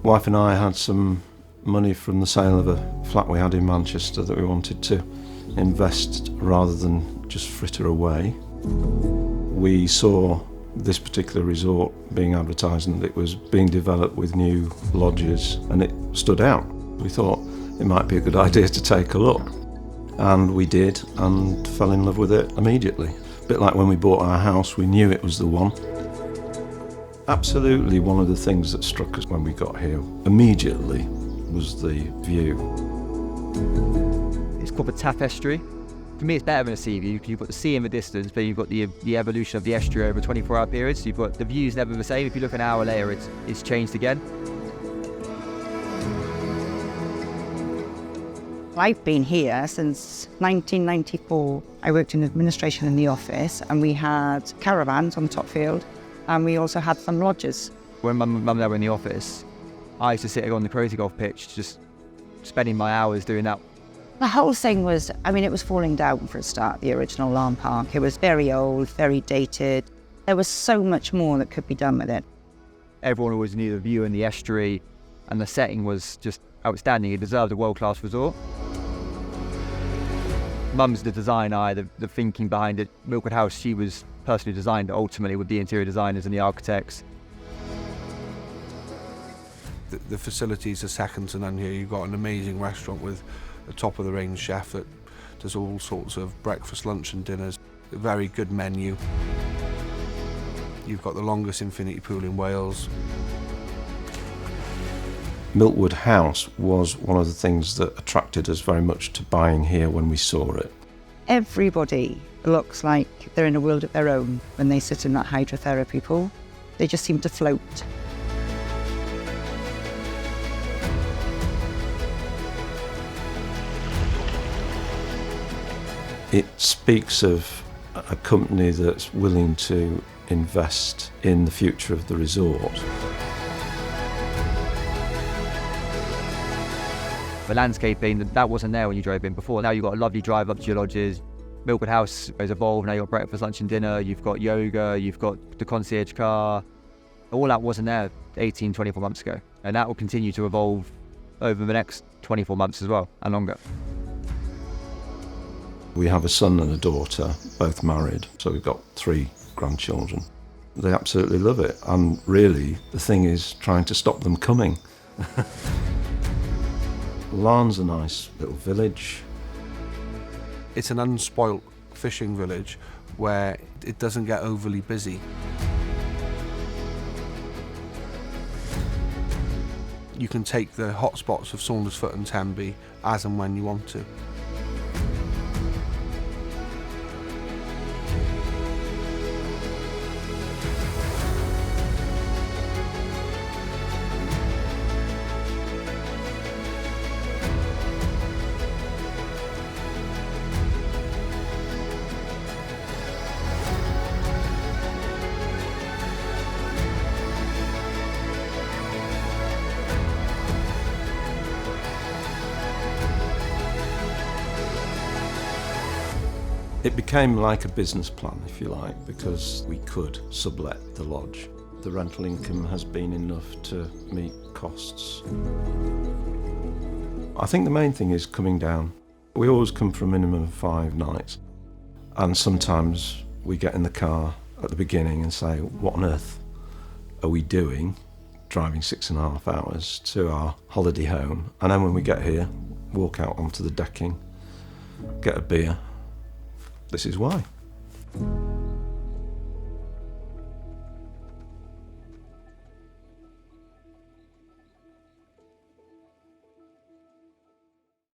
Wife and I had some money from the sale of a flat we had in Manchester that we wanted to invest rather than just fritter away. We saw this particular resort being advertised and it was being developed with new lodges and it stood out. We thought it might be a good idea to take a look. And we did and fell in love with it immediately. A bit like when we bought our house, we knew it was the one. Absolutely one of the things that struck us when we got here immediately was the view. It's called the Taff Estuary. For me, it's better than a sea view because you've got the sea in the distance, but you've got the evolution of the estuary over a 24-hour period. So you've got the view's never the same. If you look an hour later, it's changed again. I've been here since 1994. I worked in administration in the office, and we had caravans on the top field, and we also had some lodges. When mum and dad were in the office, I used to sit on the crazy golf pitch, just spending my hours doing that. The whole thing was, it was falling down for a start, the original Lawn Park. It was very old, very dated. There was so much more that could be done with it. Everyone always knew the view in the estuary, and the setting was just outstanding. It deserved a world-class resort. Mum's the design eye, the thinking behind it. Milkwood House, she was personally designed ultimately with the interior designers and the architects. The facilities are second to none here. You've got an amazing restaurant with a top-of-the-range chef that does all sorts of breakfast, lunch and dinners. A very good menu. You've got the longest infinity pool in Wales. Milkwood House was one of the things that attracted us very much to buying here when we saw it. Everybody looks like they're in a world of their own when they sit in that hydrotherapy pool. They just seem to float. It speaks of a company that's willing to invest in the future of the resort. The landscaping, that wasn't there when you drove in before. Now you've got a lovely drive up to your lodges. Milkwood House has evolved. Now you've got breakfast, lunch and dinner. You've got yoga. You've got the concierge car. All that wasn't there 18, 24 months ago. And that will continue to evolve over the next 24 months as well, and longer. We have a son and a daughter, both married, so we've got 3 grandchildren. They absolutely love it, and really the thing is trying to stop them coming. Larne's a nice little village. It's an unspoilt fishing village where it doesn't get overly busy. You can take the hotspots of Saundersfoot and Tenby as and when you want to. It became like a business plan, if you like, because we could sublet the lodge. The rental income has been enough to meet costs. I think the main thing is coming down. We always come for a minimum of 5 nights, and sometimes we get in the car at the beginning and say, what on earth are we doing driving 6.5 hours to our holiday home? And then when we get here, walk out onto the decking, get a beer. This is why.